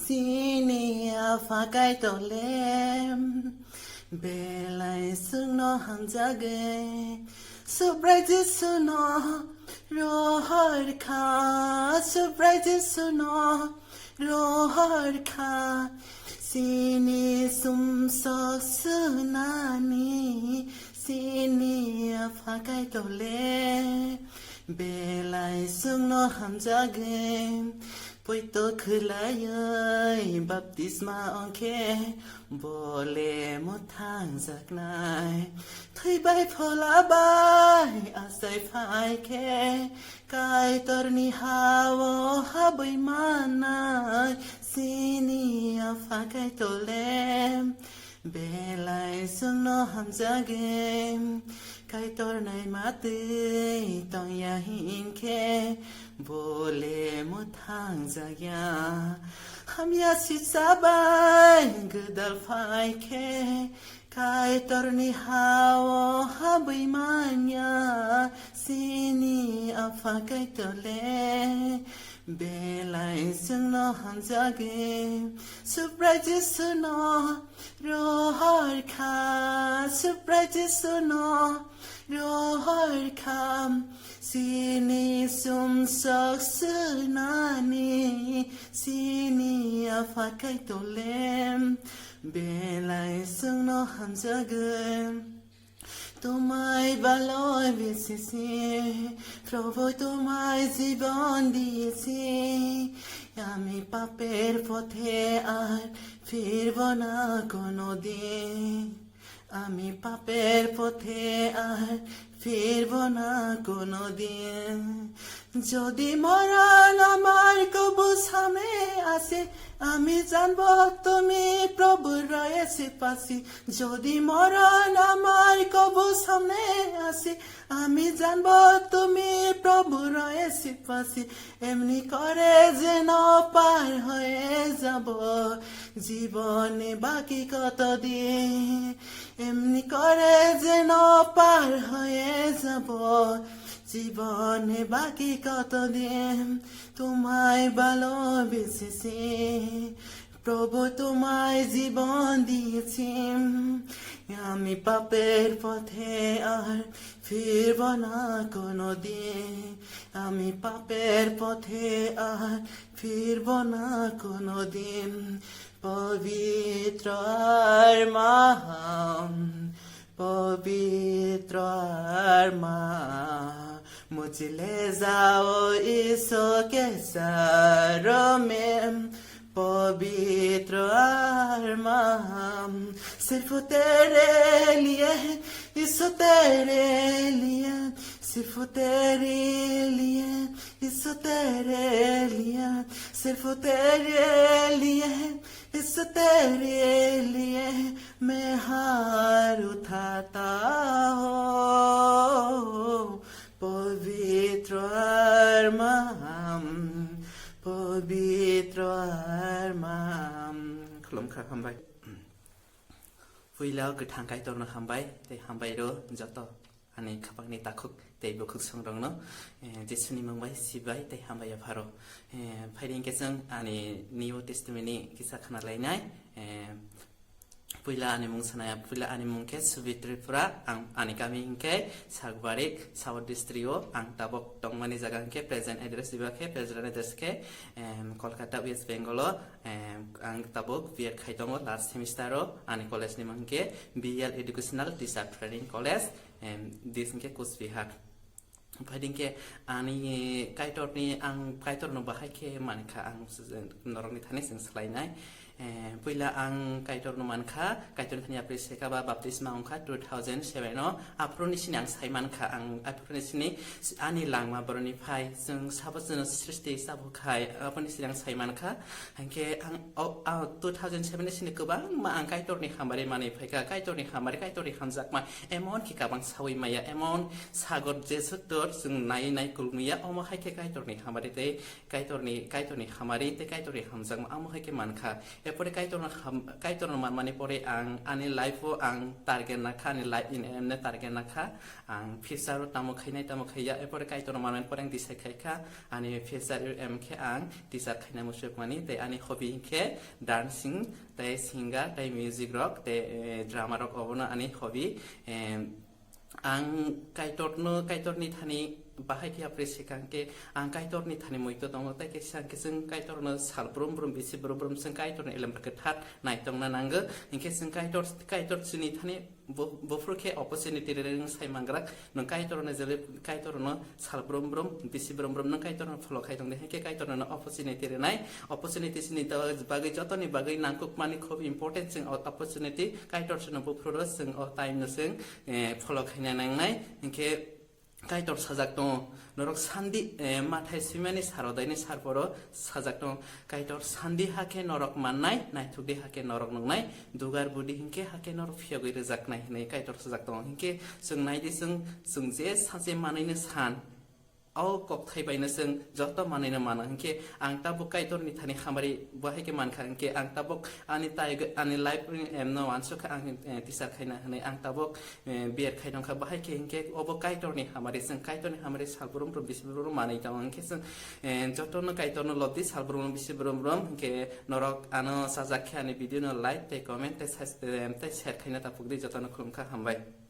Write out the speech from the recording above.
sini afa kai to lem belai suno hamjage Subrai suno rohar kha Subrai suno rohar kha sini sum so sunani sini afa kai to le belai suno hamjage Poito khulai baptisma onke bole mo thang zaknai thui bai phola bai asai phai ke kai torni hawo habai manai sini afa kai tole belai sungno hamjage kai tornai mate tong ya hin ke bole mo thang jagya hamya si sabai gudal phai ke kai torni hawo habai manya sini afa kai tole belai sungno hamjage Subrai suno rohar kha Subrai suno rohar kha sini sum sok sunani sini afa kai tole belai sungno hamjage তোমায় ভালোবেসেছি প্রভু তোমায় জীবন দিয়েছি আমি পাপের পথে আর ফিরব না কোনোদিন আমি পাপের পথে আর ফিরব না কোনোদিন যদি মরণ আমার কবু সামনে আসে আমি জানবো তুমি প্রভুর রয়েছে পাশে যদি মরণ আমার কবু সামনে আসে আমি জানবো তুমি প্রভু রয়েছে পাশে এমনি করে যেন পার হয়ে যাব জীবনে বাকি কতদিন এমনি করে যেন পার হয়ে যাব জীবনে বাকি কতদিন তোমায় ভালোবেসেছি প্রভু তোমায় জীবন দিয়েছি আমি পাপের পথে আর ফিরব না কোনোদিন আমি পাপের পথে আর ফিরব না কোনোদিন পবিত্র আর মহান পবিত্র আর মা मुझे ले जाओ ईसो के सरों में पवित्र आत्मा सिर्फ तेरे लिए ईसो तेरे लिए सिर्फ तेरे लिए ईसो तेरे लिए सिर्फ तेरे लिए ईसो तेरे लिए मैं हार उठाता हूँ পবিত্র আরমাম পবিত্র আরমাম খুলুমখা হামবাই ফুইলাও गोथां गायतरनो हामबाय ते हामबायरो जत आनि खापांनि ताखुक ते बुखुक संरंनो जेसुनि मंबाय सिबाय ते हामबाय भारो फाइरिं केजों आनि निउ टेस्टमेन्टनि किसा खाना लायनाय Puila ani mung sanaya puila ani mung ke Subitripura ang ani kami ke Sagbarik South District ang tabok tongmani jagang ke present address diba ke present address ke Kolkata West Bengal ang tabok biar khaitongo last semester ani college ni mang ke BL Educational Teacher Training College disin ke Kusbihar Fading ke ani kaitor ni ang kaitor no bahai ke manka ang norong ni thani sing slainai Puila ang kaitor numan kha kaitor thani aprise ka ba baptisma ongkha 2007 no aproni sini ang saiman kha ang aproni sini ani langma boroni phai jung sabojno srishti sabu khai aproni sini ang saiman kha hangke ang 2007 sini gobang ma ang kaitor ni khamari mani phaika kaitor ni khamari kaitor ni khamjak ma emon ki kabang sawi maya emon sagor jesutor jung nai nai kulmiya omo haike kaitor ni khamari te kaitor ni khamari te kaitor ni khamjak ma amo haike mankha এরপরে কাইতরন মানমানি পরে আনি লাইফও target নাখা আনি life in এমনে target নাখা future তামো খাইয়া এরপরে কাইতরন মানমানি পরে decide খাইখা আনি future এমকে teacher খাইনা মুসুক মানি তাই আনি হবি কে ডান্সিং তাই সিঙ্গার তাই মিউজিক রক তাই ড্রামা রক অবনো আনি হবি কাইতরনি Thani bahai apresikan ke kaitor ni thani moito tong tai ke sang ke sing kaitor no sal brum bisi brum sing kaitor elam berketat naik tong na nangge ingke sing kaitor sini thani bofur ke opportunity reng sai mangrak nang kaitor na jele kaitor no sal brum bisi brum nang kaitor no follow kai tong de ke kaitor no opportunity re nai opportunity sini ta bagai jotoni bagai nangkuk mani khub important sing opportunity kaitor sino bofur sing time no sing follow kai na nang nai ingke kaitor sajak dong norok sandi mathai simani sarodaini sarporo sajak dong kaitor sandi hake norok mannai naithukdi hake norok nongnai dugar budi hingke hake norok phiyagoi rejaknai hinai kaitor sajak dong hingke sung naidi sung je saje manaini san au kok thai baina sung joto manaina mana hingke tabuk kaitor ni thani khamari bahai ke manka hingke tabuk ani life no answer ka tisar khaina hanai tabuk biar khainong kha bahai ke hingke obo kaitor ni hamari sung kaitor ni hamari salburum bisburum manai ta hingke sung joto no kaitor no lobdi salburum bisburum hingke norok ano sajak khe ani video no like tai comment tai share khaina ta pugdi joto no khumkha hambai